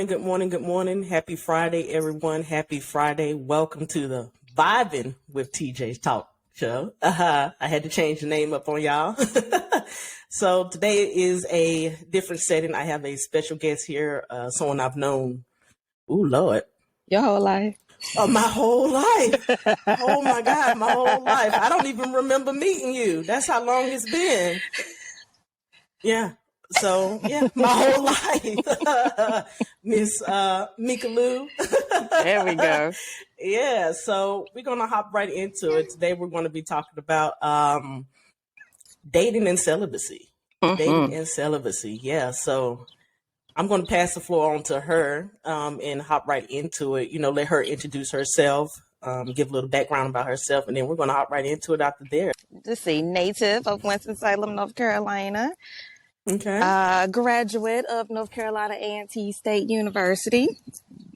morning, good morning, good morning. Happy Friday, everyone. Happy Friday. Welcome to the Vibing with TJ's Talk Show. I had to change the name up on y'all. So today is a different setting. I have a special guest here, someone I've known, Lord. Your whole life? My whole life. Oh my God, my whole life. I don't even remember meeting you. That's how long it's been. Yeah. So, yeah, my whole life, Miss Mika Lou. There we go. Yeah, so we're going to hop right into it. Today we're going to be talking about dating and celibacy. Dating and celibacy, yeah. So I'm going to pass the floor on to her and hop right into it. You know, let her introduce herself, give a little background about herself, and then we're going to hop right into it after there. Let's see, native of Winston-Salem, North Carolina. Okay. Graduate of North Carolina A&T State University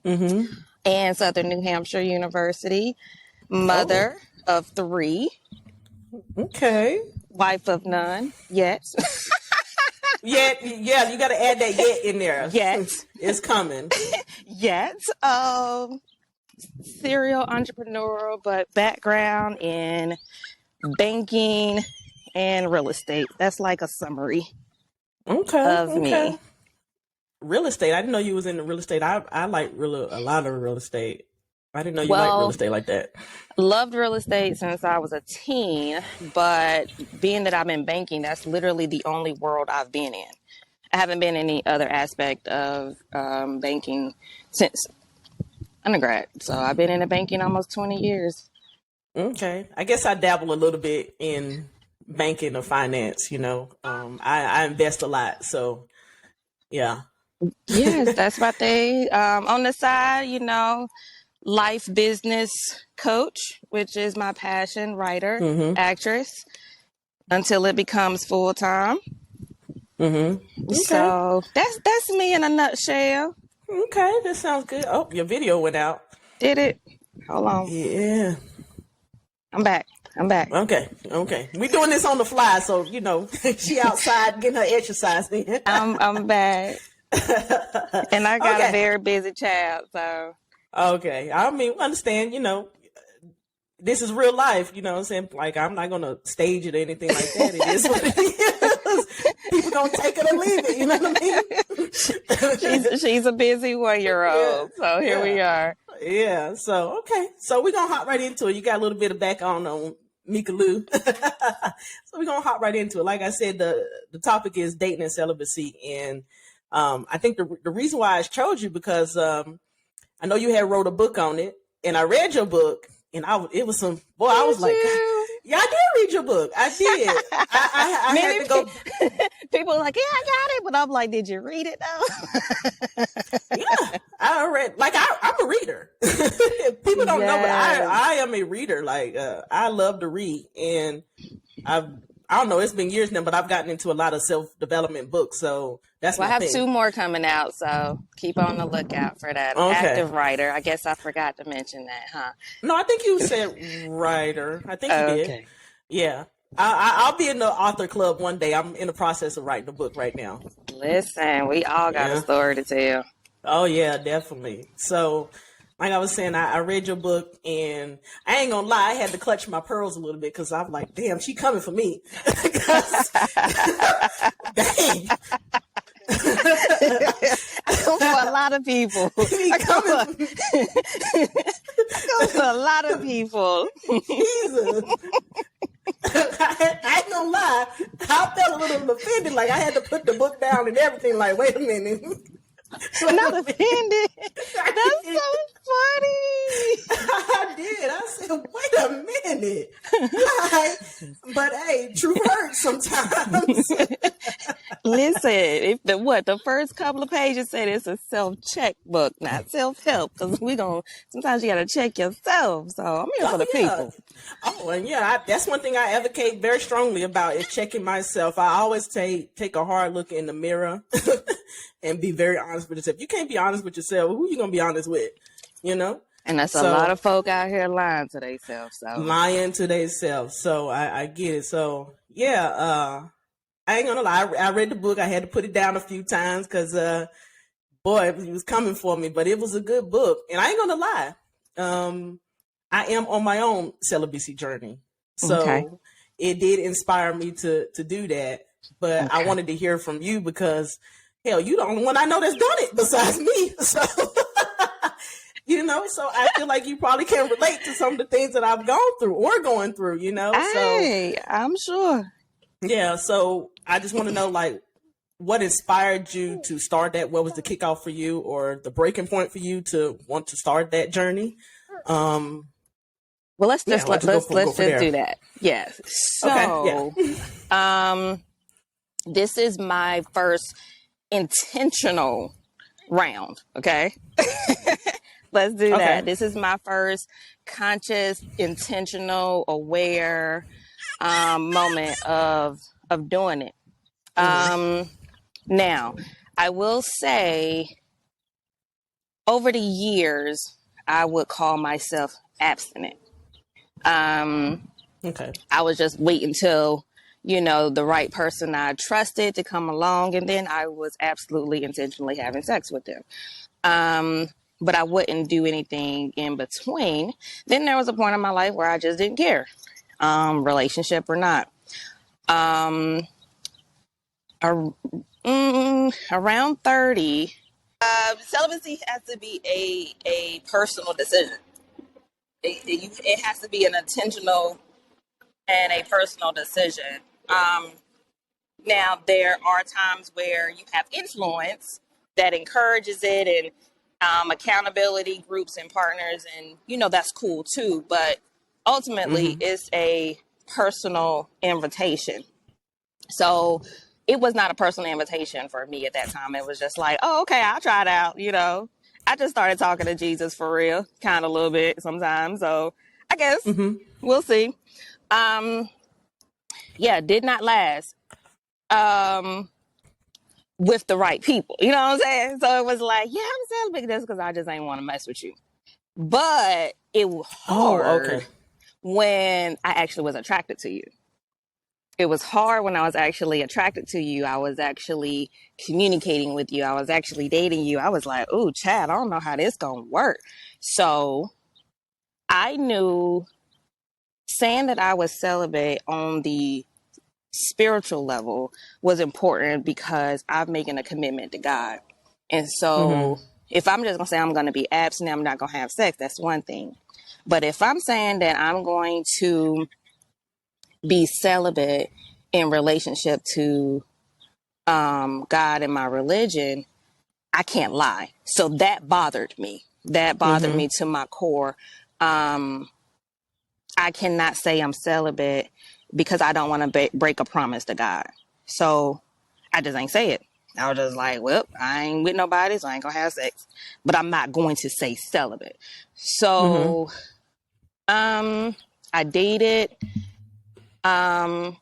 and Southern New Hampshire University. Mother of 3. Okay. Wife of none. Yet. Yeah, you got to add that yet in there. Yet. It's coming. Yet. Serial entrepreneur, but background in banking and real estate. That's like a summary. Of me. Real estate. I didn't know you was into real estate. I like a lot of real estate. I didn't know you liked real estate like that. Loved real estate since I was a teen, but being that I'm in banking, that's literally the only world I've been in. I haven't been in any other aspect of banking since undergrad. So I've been in banking almost 20 years. Okay. I guess I dabble a little bit in banking or finance, you know. I invest a lot, so yeah. Yes, that's my thing. On the side, you know, life business coach, which is my passion, writer, actress, until it becomes full time. Okay. So that's me in a nutshell. Okay, that sounds good. Oh, your video went out. Did it? Hold on. Yeah. I'm back. Okay. We doing this on the fly, so you know she outside getting her exercise in. I'm back, and I got a very busy child. So okay, I mean, understand. You know, this is real life. You know what I'm saying? Like, I'm not gonna stage it or anything like that. It is what it is. People gonna take it or leave it. You know what I mean? she's a busy 1-year-old. Yeah. So here we are. Yeah. So okay. So we're gonna hop right into it. You got a little bit of background on Mika Lou. So we're gonna hop right into it. Like I said, the topic is dating and celibacy, and I think the reason why I chose you because I know you had wrote a book on it, and I read your book, and I was some boy. I was like, yeah, I did read your book. I did. I had to go. People are like, yeah, I got it, but I'm like, did you read it though? Yeah, I read. Like I'm a reader. People don't know, but I am a reader. Like I love to read, and I don't know. It's been years now, but I've gotten into a lot of self-development books. So that's my thing. I have 2 more coming out, so keep on the lookout for that. Okay. Active writer. I guess I forgot to mention that, huh? No, I think you said writer. I think you did. Okay. Yeah. I'll be in the author club one day. I'm in the process of writing a book right now. Listen, we all got a story to tell. Oh, yeah, definitely. So, like I was saying, I read your book, and I ain't gonna lie, I had to clutch my pearls a little bit because I'm like, damn, she coming for me. Dang. I come for a lot of people. I come for a lot of people. Jesus. I ain't gonna lie, I felt a little offended. Like I had to put the book down and everything. Like, wait a minute. Not offended. That's so funny. I did. I said, wait a minute. But hey, truth hurts sometimes. Listen, if the first couple of pages said it's a self-check book, not self-help, because sometimes you gotta check yourself. So I'm here for the people. Oh, and that's one thing I advocate very strongly about is checking myself. I always take a hard look in the mirror and be very honest with yourself. You can't be honest with yourself. Who you gonna be honest with? You know? And that's a lot of folk out here lying to themselves. Lying to themselves. So I get it. So yeah, I ain't gonna lie. I read the book. I had to put it down a few times because boy, he was coming for me, but it was a good book. And I ain't gonna lie. I am on my own celibacy journey. Okay. So it did inspire me to do that. But I Okay. wanted to hear from you because hell, you the only one I know that's done it besides me. So so I feel like you probably can relate to some of the things that I've gone through or going through. So Hey, I'm sure. yeah, so I just want to know like what inspired you to start that? What was the kickoff for you or the breaking point for you to want to start that journey? Well, let's Yeah, just let's go let's for just there. do that. Yes. Okay, yeah. So, this is my first intentional round. Okay. Let's do Okay. that. This is my first conscious, intentional, aware moment of doing it. Now, I will say, over the years, I would call myself abstinent. Okay. I was just waiting till the right person I trusted to come along, and then I was absolutely intentionally having sex with them. But I wouldn't do anything in between. Then there was a point in my life where I just didn't care, relationship or not. Around 30, celibacy has to be a personal decision. It has to be an intentional and a personal decision. Now, there are times where you have influence that encourages it, and accountability groups and partners, and that's cool too. But ultimately, it's a personal invitation. So it was not a personal invitation for me at that time. It was just like, oh, okay, I'll try it out. I just started talking to Jesus for real, kind of a little bit sometimes. So I guess we'll see. Yeah, did not last. With the right people. You know what I'm saying? So it was like, yeah, I'm celibate this because I just ain't want to mess with you. But it was Oh, hard okay. when I actually was attracted to you. It was hard when I was actually attracted to you. I was actually communicating with you. I was actually dating you. I was like, oh, Chad, I don't know how this gonna work. So I knew saying that I was celibate on the spiritual level was important because I'm making a commitment to God. And so if I'm just going to say I'm going to be abstinent, I'm not going to have sex, that's one thing. But if I'm saying that I'm going to be celibate in relationship to God and my religion, I can't lie. So that bothered me. That bothered me to my core. I cannot say I'm celibate because I don't want to break a promise to God. So I just ain't say it. I was just like, well, I ain't with nobody, so I ain't gonna have sex. But I'm not going to say celibate. So I dated. I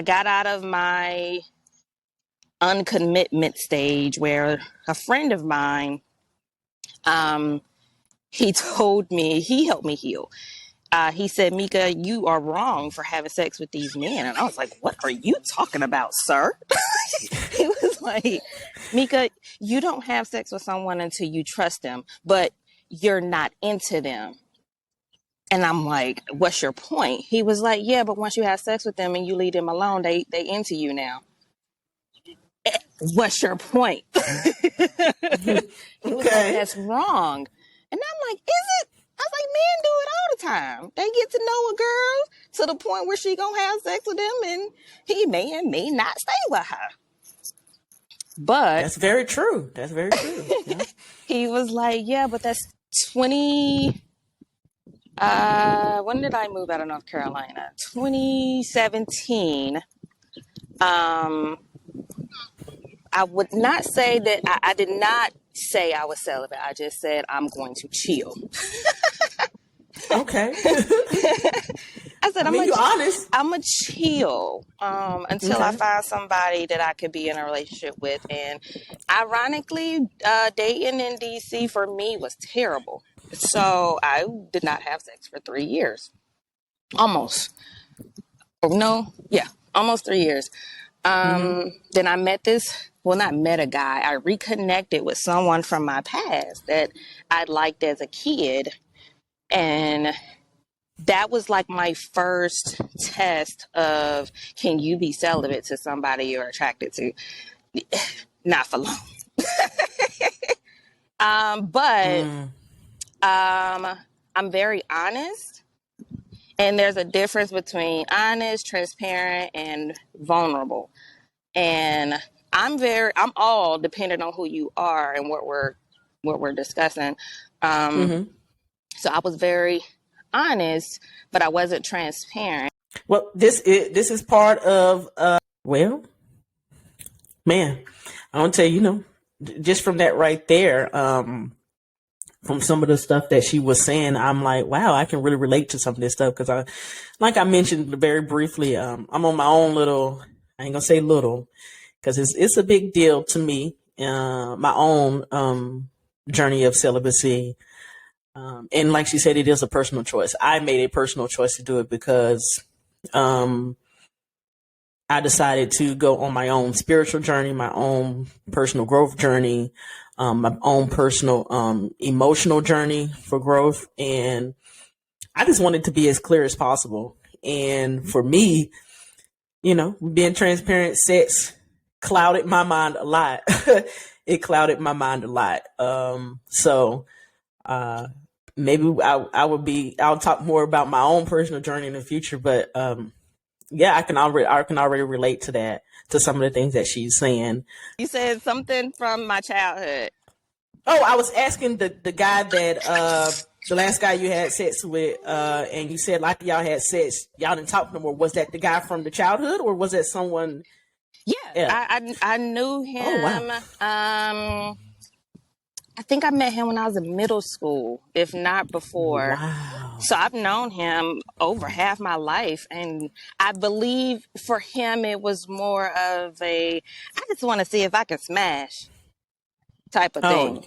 got out of my uncommitment stage where a friend of mine, he told me, he helped me heal. He said, Mika, you are wrong for having sex with these men. And I was like, what are you talking about, sir? He was like, Mika, you don't have sex with someone until you trust them, but you're not into them. And I'm like, what's your point? He was like, yeah, but once you have sex with them and you leave them alone, they into you now. What's your point? He was like, Okay. that's wrong. And I'm like, is it? I was like, men do it all the time. They get to know a girl to the point where she gonna have sex with them and he may and may not stay with her. But That's very true. That's very true. Yeah. he was like, yeah, but that's 20. When did I move out of North Carolina? 2017. I would not say that I did not say I was celibate. I just said I'm going to chill. Okay. I said I mean, you honest. I'm a chill until I Okay. find somebody that I could be in a relationship with. And ironically, dating in DC for me was terrible. So I did not have sex for 3 years, almost. Oh, no, yeah, almost 3 years. Then I met not met a guy. I reconnected with someone from my past that I liked as a kid. And that was like my first test of, can you be celibate to somebody you're attracted to? Not for long. But I'm very honest. And there's a difference between honest, transparent, and vulnerable. And I'm all dependent on who you are and what we're discussing. So I was very honest, but I wasn't transparent. Well, this is part of well, man, I want to tell you, just from that right there, from some of the stuff that she was saying, I'm like, wow, I can really relate to some of this stuff because like I mentioned very briefly, I'm on my own little, I ain't gonna say little, because it's a big deal to me, my own journey of celibacy. And like she said, it is a personal choice. I made a personal choice to do it because I decided to go on my own spiritual journey, my own personal growth journey, my own personal emotional journey for growth. And I just wanted to be as clear as possible. And for me, being transparent, sex clouded my mind a lot. It clouded my mind a lot. So maybe I'll talk more about my own personal journey in the future, but yeah, I can already relate to that, to some of the things that she's saying. You said something from my childhood. Oh, I was asking the guy that the last guy you had sex with, and you said like y'all had sex, y'all didn't talk no more. Was that the guy from the childhood, or was that someone? Yeah. I knew him. Oh, wow. I think I met him when I was in middle school, if not before. Wow. So I've known him over half my life. And I believe for him, it was more of I just want to see if I can smash type of thing.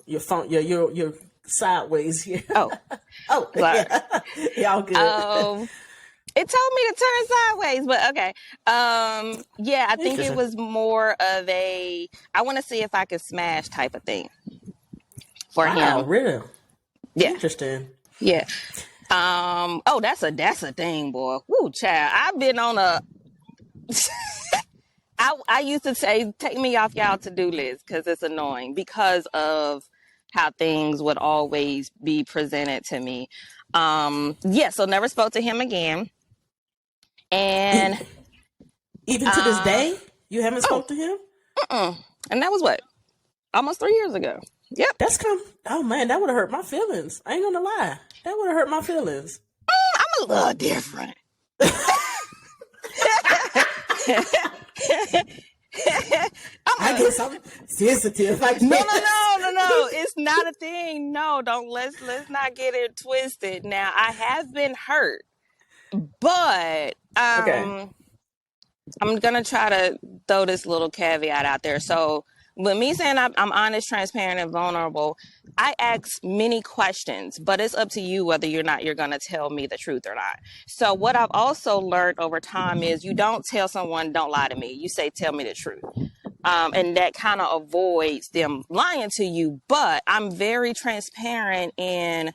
Your phone, you're sideways here. Oh, sorry. Y'all good. It told me to turn sideways, but okay. Yeah, I think it was more of I want to see if I can smash type of thing for him. Really? Yeah. Interesting. Yeah. That's a thing, boy. Woo, child. I've been on I used to say, take me off y'all to-do list because it's annoying because of how things would always be presented to me. So never spoke to him again. And even to this day, you haven't spoke to him? And that was what? Almost 3 years ago. Yep. That's oh man, that would have hurt my feelings. I ain't gonna lie. That would have hurt my feelings. I'm a little different. I guess I'm sensitive. No. It's not a thing. No, let's not get it twisted. Now, I have been hurt, but okay. I'm gonna try to throw this little caveat out there. So, with me saying I'm honest, transparent, and vulnerable, I ask many questions, but it's up to you whether you're going to tell me the truth or not. So what I've also learned over time is you don't tell someone, don't lie to me. You say, tell me the truth. And that kind of avoids them lying to you. But I'm very transparent in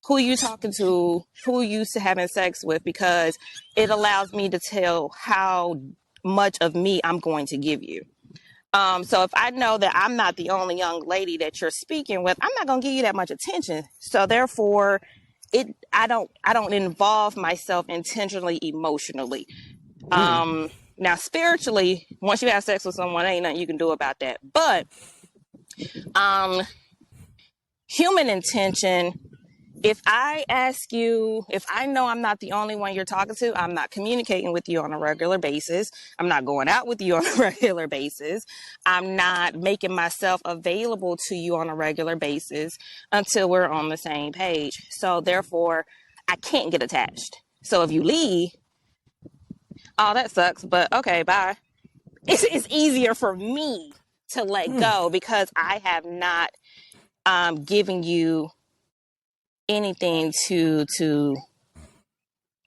who you talking to, who you having sex with, because it allows me to tell how much of me I'm going to give you. So if I know that I'm not the only young lady that you're speaking with, I'm not going to give you that much attention. So therefore, I don't involve myself intentionally, emotionally. Now spiritually, once you have sex with someone, ain't nothing you can do about that. But human intention, if I ask you, if I know I'm not the only one you're talking to, I'm not communicating with you on a regular basis. I'm not going out with you on a regular basis. I'm not making myself available to you on a regular basis until we're on the same page. So therefore, I can't get attached. So if you leave, oh, that sucks, but okay, bye. It's easier for me to let go because I have not given you anything to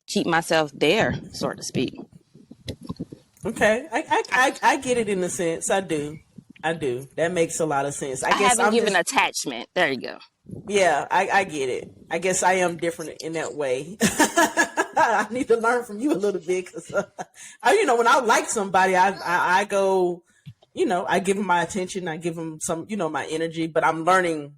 keep myself there, so to speak. Okay. I get it in a sense. I do. That makes a lot of sense. I I guess haven't I'm given just, attachment. There you go. yeah, I get it. I guess I am different in that way. I need to learn from you a little bit because, when I like somebody, I go, I give them my attention. I give them some, my energy, but I'm learning.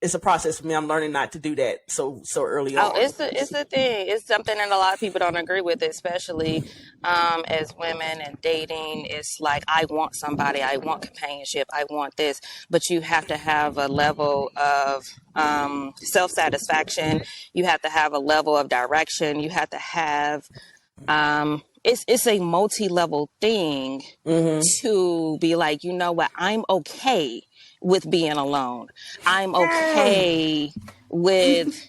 It's a process for me. I'm learning not to do that so early Oh, on. it's the thing. It's something that a lot of people don't agree with, especially as women and dating. It's like, I want somebody, I want companionship, I want this, but you have to have a level of self satisfaction. You have to have a level of direction. You have to have it's a multi level thing to be like, you know what, I'm okay with being alone. I'm okay with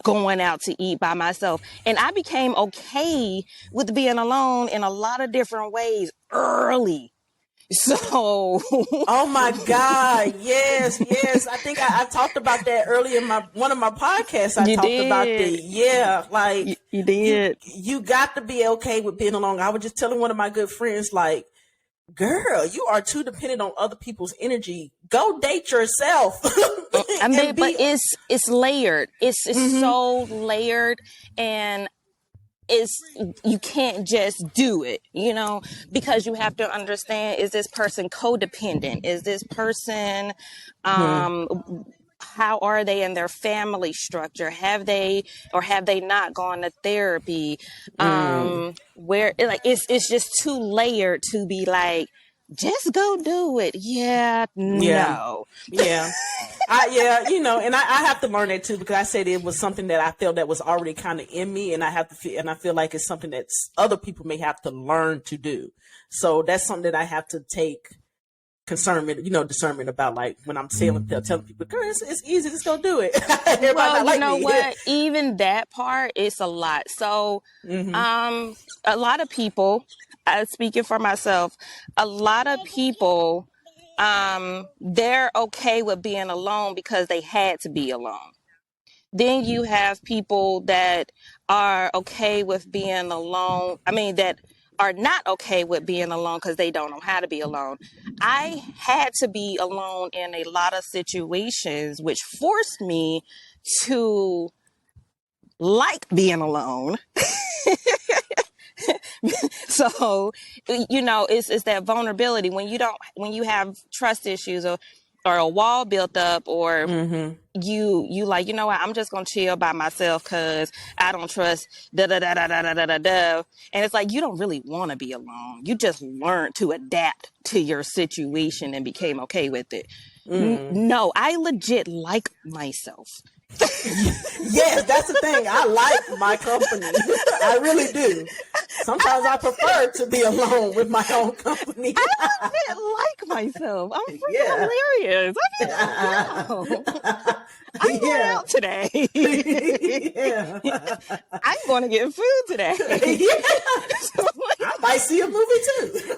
going out to eat by myself. And I became okay with being alone in a lot of different ways early. So Oh my God. Yes, yes. I think I talked about that earlier in one of my podcasts. I you talked about did. like You did. you got to be okay with being alone. I was just telling one of my good friends, like, girl, you are too dependent on other people's energy. Go date yourself. I mean, but it's layered. It's so layered, and you can't just do it, because you have to understand, is this person codependent? Is this person, how are they in their family structure? Have they not gone to therapy? Where it's just too layered to be like, just go do it. Yeah, Yeah. no. Yeah. And I have to learn that too, because I said it was something that I felt that was already kind of in me, and I feel like it's something that other people may have to learn to do. So that's something that I have to take discernment about, like when I'm telling people, girl, it's easy, just go do it. Well, you know me. what? Even that part, it's a lot. So, a lot of people, speaking for myself, a lot of people, they're okay with being alone because they had to be alone. Then you have people that are okay with being alone. I mean, that are not okay with being alone because they don't know how to be alone. I had to be alone in a lot of situations, which forced me to like being alone. So, it's that vulnerability when you have trust issues, or a wall built up, or you like, you know what, I'm just gonna chill by myself because I don't trust da da da da da da da da. And it's like, you don't really want to be alone. You just learned to adapt to your situation and became okay with it. No, I legit like myself. Yes, that's the thing. I like my company. I really do. Sometimes I prefer to be alone with my own company. I legit like myself. I'm freaking hilarious. I mean, I'm going out today. Yeah. I'm going to get food today. Yeah. So, I might see a movie too.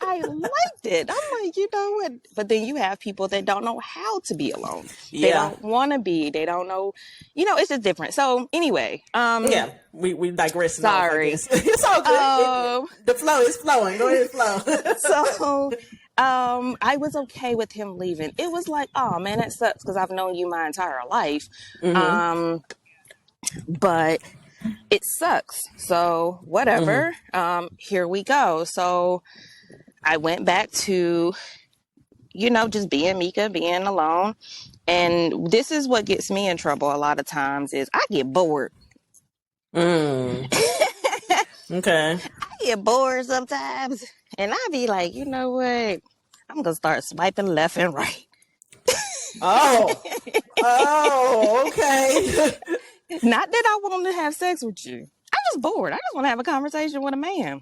I liked it. I'm like, you know what? But then you have people that don't know how to be alone. Yeah. They don't want to be. They don't know. It's just different. So anyway, yeah, we digress. Sorry, it's all good. The flow is flowing. Go ahead, flow. So, I was okay with him leaving. It was like, oh man, that sucks because I've known you my entire life. But it sucks. So whatever. Here we go. So I went back to, just being Mika, being alone. And this is what gets me in trouble a lot of times is I get bored. Okay. I get bored sometimes. And I be like, you know what? I'm going to start swiping left and right. Oh, okay. Not that I want to have sex with you. I'm just bored. I just want to have a conversation with a man.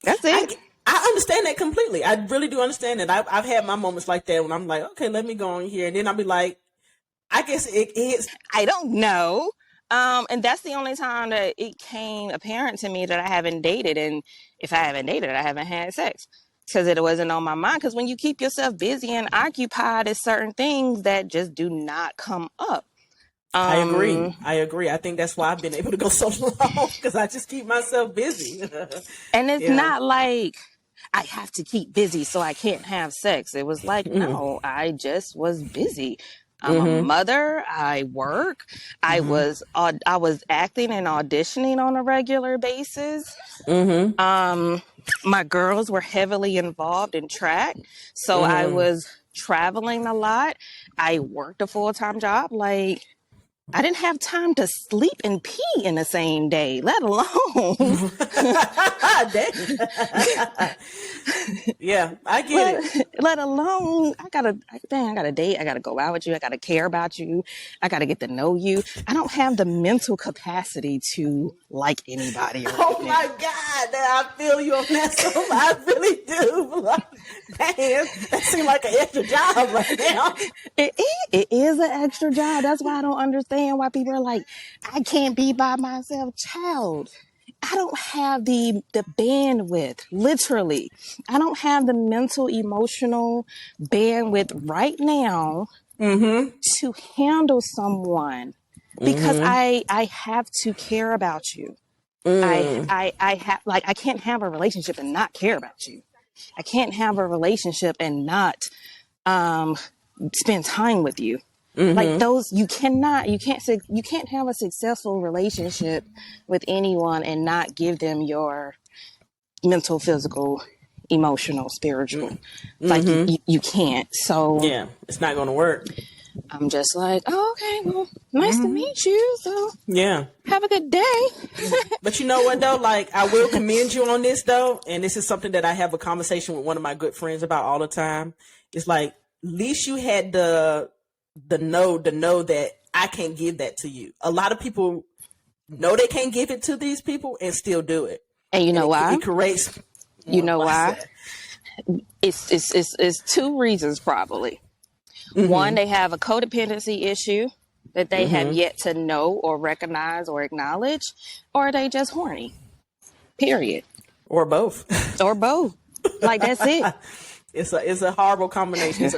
That's it. I understand that completely. I really do understand that. I've had my moments like that when I'm like, okay, let me go on here. And then I'll be like, I guess it is. I don't know. And that's the only time that it came apparent to me that I haven't dated. And if I haven't dated, I haven't had sex. Because it wasn't on my mind. Because when you keep yourself busy and occupied, there's certain things that just do not come up. I agree. I think that's why I've been able to go so long, because I just keep myself busy. And it's Yeah. not like I have to keep busy so I can't have sex. It was like, no, I just was busy. I'm a mother. I work. I was acting and auditioning on a regular basis. My girls were heavily involved in track, so I was traveling a lot. I worked a full-time job. Like, I didn't have time to sleep and pee in the same day, let alone Dang. Yeah, I get it. let alone I gotta date, I gotta go out with you, I gotta care about you, I gotta get to know you. I don't have the mental capacity to like anybody right Oh now. my God, I feel you on that. So I really do. Like, man, that seems like an extra job right now. It is an extra job. That's why I don't understand why people are like, I can't be by myself. Child, I don't have the bandwidth, literally. I don't have the mental, emotional bandwidth right now to handle someone, because I have to care about you. I have, like, I can't have a relationship and not care about you. I can't have a relationship and not spend time with you. Like, those, you can't have a successful relationship with anyone and not give them your mental, physical, emotional, spiritual. Like, you can't. So Yeah, it's not going to work. I'm just like, oh, okay, well, nice to meet you. So Yeah. have a good day. But you know what, though? Like, I will commend you on this, though. And this is something that I have a conversation with one of my good friends about all the time. It's like, at least you had the know that I can't give that to you. A lot of people know they can't give it to these people and still do it. And you know why? It creates. You know What's why? that? It's two reasons, probably. One, they have a codependency issue that they have yet to know or recognize or acknowledge, or they just horny. Period. Or both. Or both. Like, that's it. It's a horrible combination. It's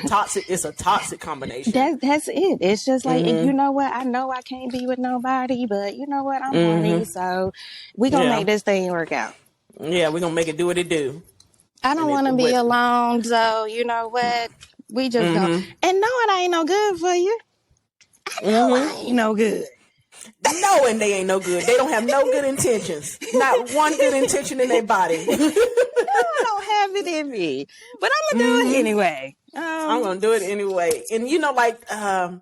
a toxic combination. That's it. It's just like, you know what? I know I can't be with nobody, but you know what? I'm horny, so we gonna make this thing work out. Yeah, we're gonna make it do what it do. I don't want to be alone, so you know what? We just go. And knowing I ain't no good for you, I know I ain't no good. Knowing they ain't no good. They don't have no good intentions. Not one good intention in their body. No, I don't have it in me, but I'm gonna do it anyway. I'm gonna do it anyway. And you know, like, I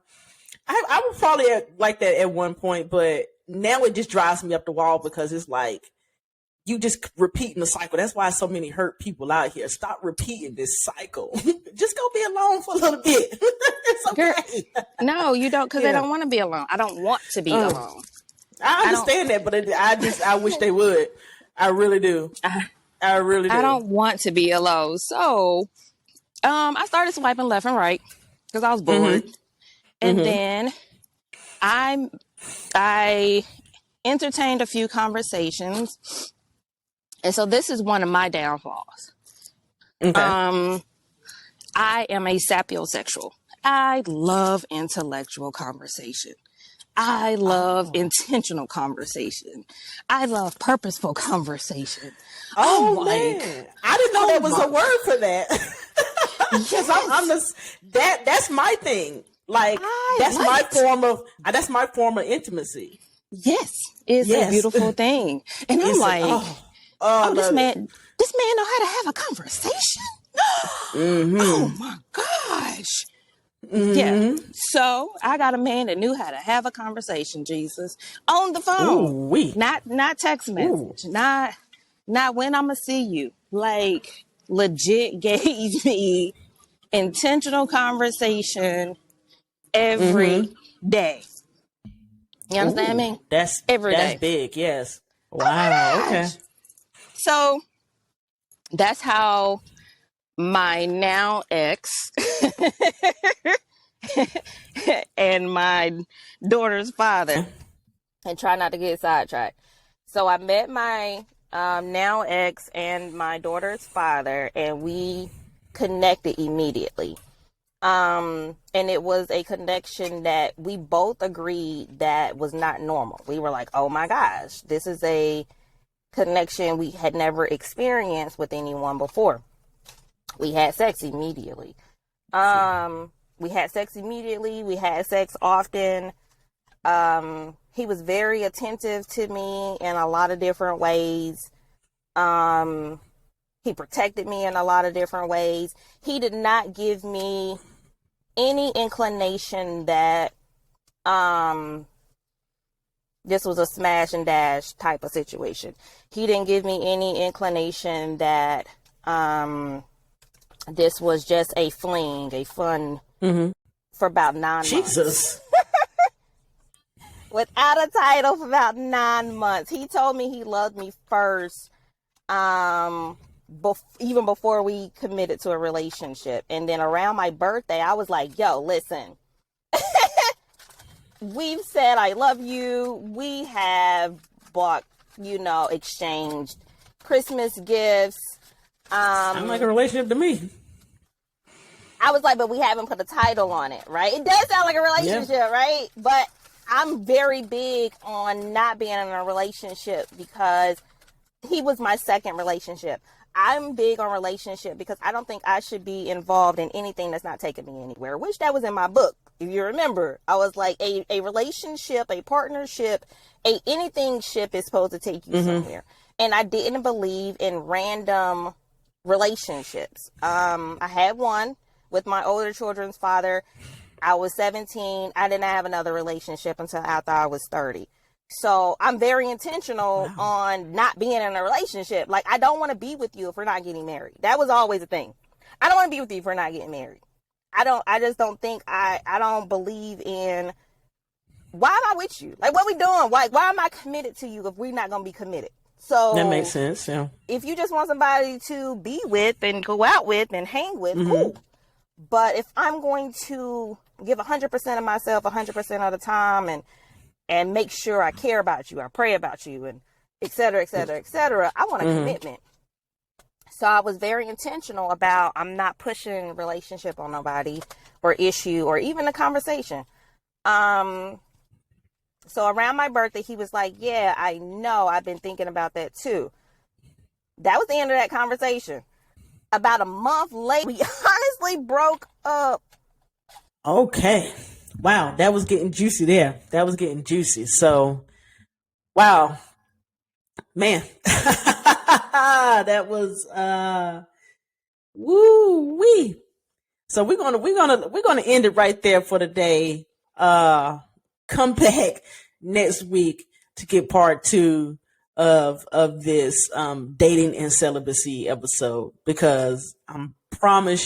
was probably like that at one point, but now it just drives me up the wall, because it's like you just repeating the cycle. That's why so many hurt people out here. Stop repeating this cycle. Just go be alone for a little bit. It's okay. No, you don't, because they don't want to be alone. I don't want to be alone. I understand that, but I wish they would. I really do. I really do. I don't want to be alone. So, I started swiping left and right because I was bored, and then I entertained a few conversations, and so this is one of my downfalls. Okay. I am a sapiosexual. I love intellectual conversation. I love intentional conversation. I love purposeful conversation. Oh man, I didn't know there was a word for that. Because Yes. that's my thing. Like, that's my form of intimacy. Yes, it's a beautiful thing. And I'm like, this man know how to have a conversation. Oh my gosh. Yeah. So I got a man that knew how to have a conversation, Jesus. On the phone. Ooh-wee. Not text message. Not when I'ma see you. Like, legit gave me intentional conversation every day. You understand me? That's every day. That's big, yes. Oh Wow. Okay. So that's how my now ex and my daughter's father, and try not to get sidetracked. So I met my now ex and my daughter's father, and we connected immediately. And it was a connection that we both agreed that was not normal. We were like, oh my gosh, this is a connection we had never experienced with anyone before. We had sex immediately. We had sex immediately. We had sex often. He was very attentive to me in a lot of different ways. He protected me in a lot of different ways. He did not give me any inclination that this was a smash and dash type of situation. He didn't give me any inclination that this was just a fling, a fun for about 9 months. Jesus. Without a title for about 9 months. He told me he loved me first, even before we committed to a relationship. And then around my birthday, I was like, yo, listen, we've said I love you. We have bought, exchanged Christmas gifts. Sounds like a relationship to me. I was like, but we haven't put a title on it, right? It does sound like a relationship, right? But I'm very big on not being in a relationship because he was my second relationship. I'm big on relationship because I don't think I should be involved in anything that's not taking me anywhere, which that was in my book. If you remember, I was like, a relationship, a partnership, anything ship is supposed to take you somewhere. And I didn't believe in random relationships. I had one with my older children's father. I was 17. I didn't have another relationship until after I was 30. So I'm very intentional on not being in a relationship. Like, I don't want to be with you if we're not getting married. That was always a thing. I don't want to be with you if we're not getting married. I just don't think I don't believe in, why am I with you? Like, what we doing? Why am I committed to you if we're not going to be committed? So that makes sense. Yeah. If you just want somebody to be with and go out with and hang with, cool. But if I'm going to give 100% of myself 100% of the time and make sure I care about you, I pray about you, and et cetera, et cetera, et cetera, I want a commitment. So I was very intentional about, I'm not pushing relationship on nobody or issue or even a conversation. So around my birthday, he was like, yeah, I know. I've been thinking about that too. That was the end of that conversation. About a month later, we honestly broke up. Okay. Wow. That was getting juicy there. That was getting juicy. So, wow. Man. That was, woo wee. So we're gonna end it right there for today. Come back next week to get part 2 of this dating and celibacy episode, because I promise